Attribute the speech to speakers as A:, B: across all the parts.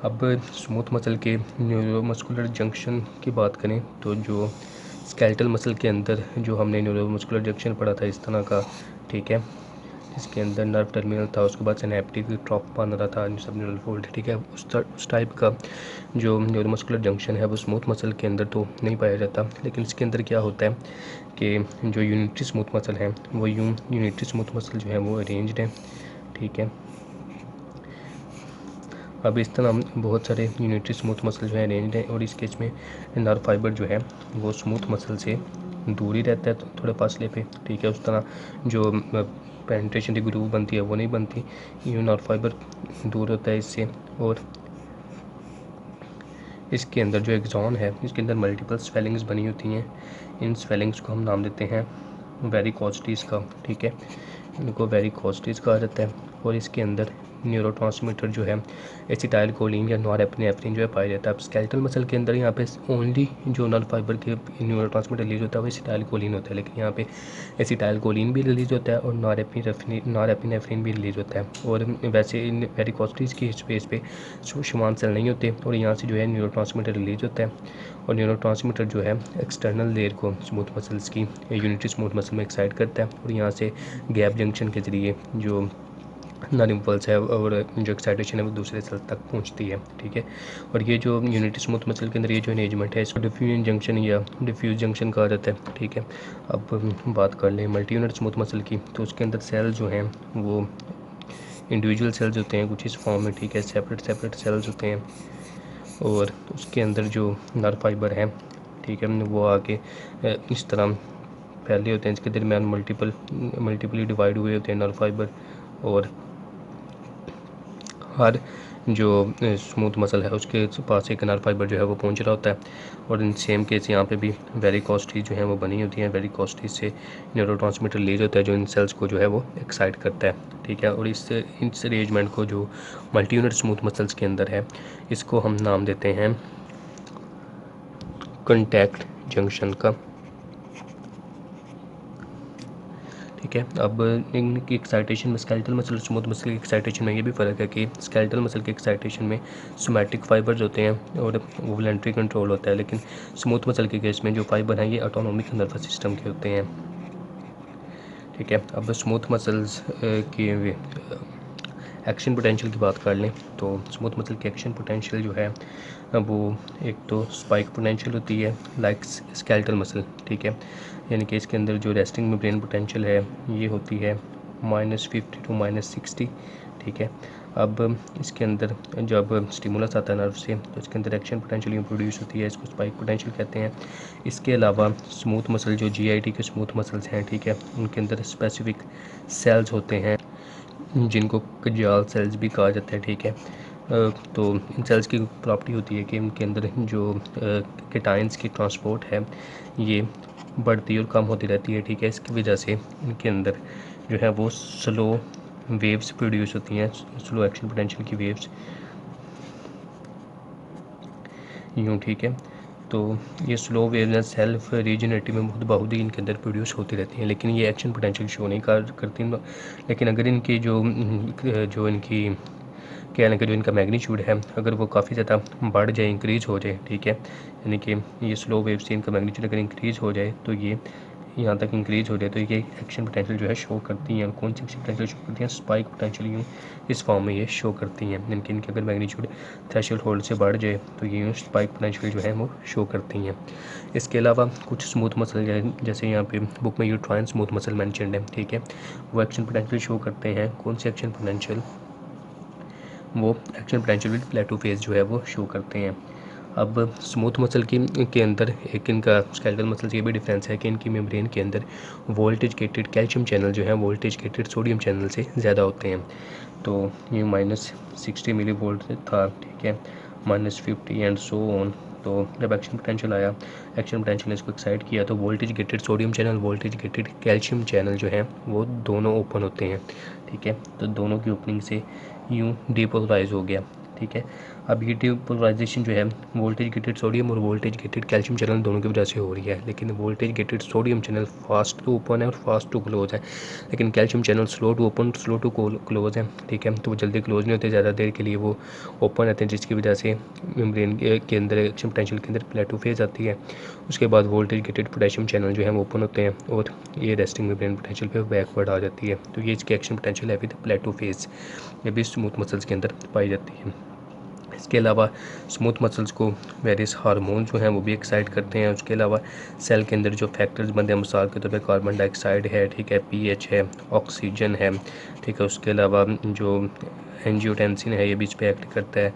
A: अब smooth muscle के neuromuscular junction की बात करें तो जो स्केलेटल मसल के अंदर जो हमने न्यूरोमस्कुलर जंक्शन पढ़ा था इस तरह का, ठीक है, इसके अंदर नर्व टर्मिनल था, उसके बाद सिनेप्टिक ट्रॉप बन रहा था, सबन्यूरल फोल्ड, ठीक है, उस टाइप का जो न्यूरोमस्कुलर जंक्शन है वो स्मूथ मसल के अंदर तो नहीं पाया जाता। लेकिन इसके अंदर क्या होता है कि जो यूनिटरी स्मूथ मसल है वो यूनिटरी स्मूथ मसल जो है वो अरेंज्ड है, ठीक है। अब इस तरह बहुत सारे यूनिटरी स्मूथ मसल जो है अरेंज्ड है और इस केस में नर्व फाइबर जो है वो स्मूथ मसल से दूर ही रहता है तो थोड़े फासले पे, ठीक है। उस तरह जो पेनिट्रेशन की ग्रूव बनती है वो नहीं बनती, यूँ नर्व फाइबर दूर होता है इससे। और इसके अंदर जो एक्सॉन है इसके अंदर मल्टीपल स्वेलिंग्स बनी होती हैं, इन स्वेलिंग्स को हम नाम देते हैं वेरिकोस्टीज का, ठीक है, इनको वेरिकोस्टीज कहा जाता है। और इसके अंदर न्यूरोट्रांसमीटर जो है एसिटाइल कोलिन या नॉरएपिनेफ्रिन जो है पाया जाता है। अब स्केलेटल मसल के अंदर यहाँ पे ओनली जो नर्व फाइबर के न्यूरोट्रांसमीटर रिलीज होता है वो एसिटाइल कोलिन होता है, लेकिन यहाँ पे एसिटाइल कोलिन भी रिलीज होता है और नॉरएपिनेफ्रिन भी रिलीज होता है। और वैसे इन वेरिकोस्टीज की स्पेस पे शुमान सेल नहीं होते और यहाँ से जो है न्यूरोट्रांसमीटर रिलीज होता है और न्यूरोट्रांसमीटर जो है एक्सटर्नल लेयर को स्मूथ मसल्स की यूनिटरी स्मूथ मसल में एक्साइट करता है और यहाँ से गैप जंक्शन के ज़रिए जो नर्व इम्पल्स है और जो एक्साइटेशन है वो दूसरे सेल तक पहुंचती है, ठीक है। और ये जो यूनिटरी स्मूथ मसल के अंदर ये जो अरेंजमेंट है इसको डिफ्यूजन जंक्शन या डिफ्यूज जंक्शन कहा जाता है, ठीक है। अब बात कर लें मल्टी यूनिट स्मूथ मसल की, तो उसके अंदर सेल जो हैं वो इंडिविजुअल सेल्स होते हैं कुछ इस फॉर्म में, ठीक है, सेपरेट सेल्स होते हैं। और उसके अंदर जो नर्व फाइबर है, ठीक है, वो आगे इस तरह फैले होते हैं, इसके दरमियान मल्टीपली डिवाइड हुए होते हैं नर्व फाइबर। और हर जो स्मूथ मसल है उसके पास एक नर्व फाइबर जो है वो पहुंच रहा होता है। और इन सेम केस यहाँ पे भी वेरिकोस्टीज जो है वो बनी होती हैं, वेरिकोस्टीज से न्यूरोट्रांसमीटर रिलीज होता है जो इन सेल्स को जो है वो एक्साइट करता है, ठीक है। और इस अरेंजमेंट को जो मल्टी यूनिट स्मूथ मसल्स के अंदर है इसको हम नाम देते हैं कॉन्टैक्ट जंक्शन का, ठीक है। अब इनकी एक्साइटेशन में स्केलेटल मसल स्मूथ मसल की एक्साइटेशन में ये भी फ़र्क है कि स्केलेटल मसल के एक्साइटेशन में सोमैटिक फाइबर्स होते हैं और वोलेंट्री कंट्रोल होता है, लेकिन स्मूथ मसल के केस में जो फाइबर हैं ये ऑटोनोमिक नर्वस सिस्टम के होते हैं, ठीक है। अब स्मूथ मसल्स की एक्शन पोटेंशियल की बात कर लें तो स्मूथ मसल की एक्शन पोटेंशियल जो है वो एक तो स्पाइक पोटेंशियल होती है लाइक स्केलेटल मसल, ठीक है, यानी कि इसके अंदर जो रेस्टिंग में ब्रेन पोटेंशियल है ये होती है -50 to -60, ठीक है। अब इसके अंदर जब स्टिमुलस आता है नर्व से तो इसके अंदर एक्शन पोटेंशियल प्रोड्यूस होती है, इसको स्पाइक पोटेंशियल कहते हैं। इसके अलावा स्मूथ मसल जो जीआईटी के स्मूथ मसल्स हैं, ठीक है, उनके अंदर स्पेसिफिक सेल्स होते हैं जिनको कजाल सेल्स भी कहा जाता है, ठीक है। तो इन सेल्स की प्रॉपर्टी होती है कि इनके अंदर जो केटाइंस की ट्रांसपोर्ट है ये बढ़ती और कम होती रहती है, ठीक है। इसकी वजह से इनके अंदर जो है वो स्लो वेव्स प्रोड्यूस होती हैं, स्लो एक्शन पोटेंशियल की वेव्स यूँ, ठीक है। तो ये स्लो वेव्स सेल्फ रीजनरेटिव में बहुत ही इनके अंदर प्रोड्यूस होती रहती हैं, लेकिन ये एक्शन पोटेंशियल शो नहीं करती। लेकिन अगर इनकी जो इनकी क्या है कि जो इनका मैग्नीट्यूड है अगर वो काफ़ी ज़्यादा बढ़ जाए, इंक्रीज़ हो जाए, ठीक है, यानी कि ये स्लो वेव से इनका मैग्नीट्यूड अगर इंक्रीज़ हो जाए तो ये यहाँ तक इंक्रीज़ हो जाए तो ये एक्शन पोटेंशियल जो है शो करती हैं। कौन सी एक्शन पोटेंशियल शो करती हैं? स्पाइक पोटेंशियल यूँ इस फॉर्म में ये शो करती हैं, यानी कि इनकी अगर मैग्नीट्यूड थ्रेशोल्ड होल्ड से बढ़ जाए तो ये यूँ स्पाइक पोटेंशियल जो है वो शो करती हैं। इसके अलावा कुछ स्मूथ मसल जैसे यहाँ पे बुक में यूट्राइन स्मूथ मसल मैंशनड है, ठीक है, वो एक्शन पोटेंशियल शो करते हैं। कौन सी एक्शन पोटेंशियल? वो action potential with plateau phase जो है वो शो करते हैं। अब स्मूथ मसल के अंदर एक इनका स्केलेटल मसल से ये भी डिफरेंस है कि इनकी मेम्ब्रेन के अंदर वोल्टेज गेटेड कैल्शियम चैनल जो है वोल्टेज गेटेड सोडियम चैनल से ज़्यादा होते हैं। तो ये -60 मिली वोल्ट था, ठीक है, -50 एंड सो ऑन। तो जब एक्शन पोटेंशियल आया, एक्शन पोटेंशियल ने इसको एक्साइट किया तो voltage gated sodium channel voltage gated calcium channel जो है वो दोनों ओपन होते हैं, ठीक है। तो दोनों की ओपनिंग से यूँ डीपोलराइज हो गया, ठीक है। अब ये डिपोलराइजेशन जो है वोल्टेज गेटेड सोडियम और वोल्टेज गेटेड कैल्शियम चैनल दोनों की वजह से हो रही है, लेकिन voltage gated sodium channel fast to open है और फास्ट टू क्लोज है, लेकिन calcium channel slow to open slow to close है, ठीक है। तो वो जल्दी क्लोज नहीं होते, ज़्यादा देर के लिए वो ओपन रहते हैं, जिसकी वजह से मेम्ब्रेन के अंदर एक्शन पोटेंशियल के अंदर प्लेटो फेज आती है। उसके बाद वोल्टेज गेटेड पोटेशियम चैनल जो है वो ओपन होते हैं और ये रेस्टिंग मेम्ब्रेन पोटेंशियल पे बैकवर्ड आ जाती है। तो ये इसकी एक्शन पोटेंशियल है विद प्लेटो फेज, ये भी स्मूथ मसल्स के अंदर पाई जाती है। इसके अलावा स्मूथ मसल्स को वेरियस हार्मोन जो हैं वो भी एक्साइट करते हैं। उसके अलावा सेल के अंदर जो फैक्टर्स बनते हैं, मिसाल के तौर पे कार्बन डाइऑक्साइड है, ठीक है, पीएच है, ऑक्सीजन है, ठीक है। उसके अलावा जो एंजियोटेंसिन है ये भी इस पर एक्ट करता है,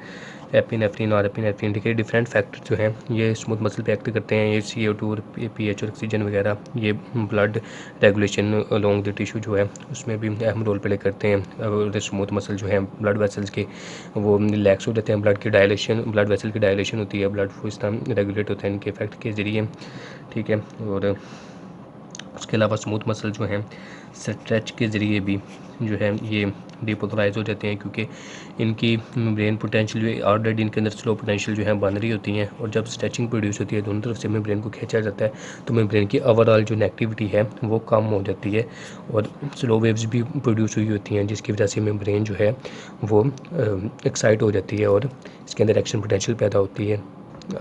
A: एपिनेफ्रिन और एपिनेफ्रिन, ठीक है। डिफरेंट फैक्टर जो हैं ये स्मूथ मसल पे एक्ट करते हैं। ये CO2 और पीएच और ऑक्सीजन वगैरह ये blood regulation along the tissue जो है उसमें भी अहम रोल प्ले करते हैं। और स्मूथ मसल जो है ब्लड वेसल्स के वो रिलैक्स हो जाते हैं, ब्लड की डायलेशन, ब्लड वेसल की डायलेशन होती है, ब्लड फ्लो इस तरह रेगुलेट होता है इनके इफेक्ट के ज़रिए, ठीक है। और उसके अलावा स्मूथ मसल जो हैं स्ट्रेच के ज़रिए भी जो है ये डिपोलराइज हो जाते हैं, क्योंकि इनकी ब्रेन पोटेंशियल जो ऑलरेडी इनके अंदर स्लो पोटेंशियल जो है बन रही होती हैं, और जब स्ट्रेचिंग प्रोड्यूस होती है दोनों तरफ से ब्रेन को खींचा जाता है तो ब्रेन की ओवरऑल जो नेगेटिविटी है वो कम हो जाती है और स्लो वेव्स भी प्रोड्यूस हुई होती हैं, जिसकी वजह से ब्रेन जो है वो एक्साइट हो जाती है और इसके अंदर एक्शन पोटेंशियल पैदा होती है।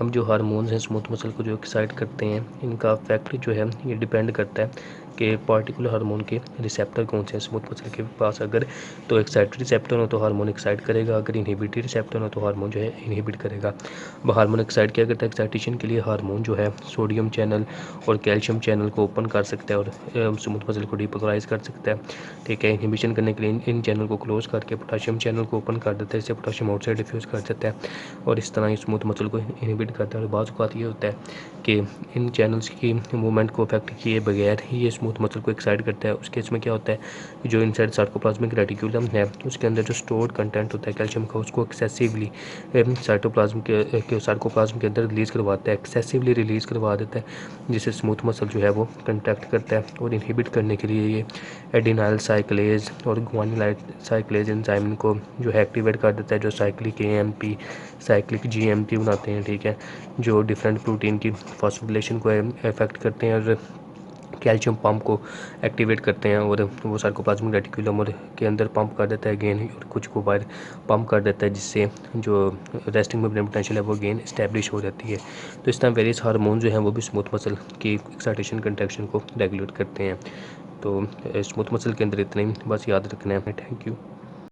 A: अब जो हार्मोन्स हैं स्मूथ मसल को जो एक्साइट करते हैं, इनका इफेक्ट जो है ये डिपेंड करता है कि पार्टिकुलर हार्मोन के रिसेप्टर कौन से हैं स्मूथ मसल के पास। अगर तो एक्साइटरी रिसेप्टर हो तो हार्मोन एक्साइट करेगा, अगर इनहिबिटरी रिसेप्टर हो तो हार्मोन जो है इनहिबिट करेगा। अब हार्मोन एक्साइट क्या करता है, एक्साइटेशन के लिए हार्मोन जो है सोडियम चैनल और कैल्शियम चैनल को ओपन कर सकता है और स्मूथ मसल को डिपोलराइज कर सकता है, ठीक है। इनहिबिशन करने के लिए इन चैनल को क्लोज करके पोटेशियम चैनल को ओपन कर देता है, इससे पोटेशियम आउटसाइड डिफ्यूज़ कर देता है और इस तरह ये स्मूथ मसल को इनहिबिट करता है। और बाज़ औक़ात ये होता है कि इन चैनल्स की मूवमेंट को अफेक्ट किए बगैर ही ये स्मूथ मसल को एक्साइट करता है। उस केस में क्या होता है, जो इनसाइड सार्कोप्लाज्मिक रेटिकुलम है उसके अंदर जो स्टोर्ड कंटेंट होता है कैल्शियम का, उसको एक्सेसिवली साइटोप्लाज्म के सार्कोप्लाज्म के अंदर रिलीज़ करवाता है, एक्सेसिवली रिलीज़ करवा देता है, जिससे स्मूथ मसल जो है वो कंट्रैक्ट करता है। और इनहिबिट करने के लिए ये एडिनाइल साइक्लेज और गुआनिलाइल साइक्लेज एंजाइम को जो है एक्टिवेट कर देता है, जो साइक्लिक AMP साइक्लिक GMP बनाते हैं, ठीक है, जो डिफरेंट प्रोटीन की फॉस्फोरिलेशन को इफेक्ट करते हैं और कैल्शियम पंप को एक्टिवेट करते हैं और वो सार्कोप्लाज्मिक रेटिकुलम और के अंदर पंप कर देता है गेन, और कुछ को बाहर पंप कर देता है, जिससे जो रेस्टिंग मेम्ब्रेन पोटेंशियल है वो गेन इस्टेब्लिश हो जाती है। तो इस तरह वेरियस हार्मोन जो हैं वो भी स्मूथ मसल की एक्साइटेशन कंट्रैक्शन को रेगुलेट करते हैं। तो स्मूथ मसल के अंदर इतना ही बस याद रखना है। Thank you.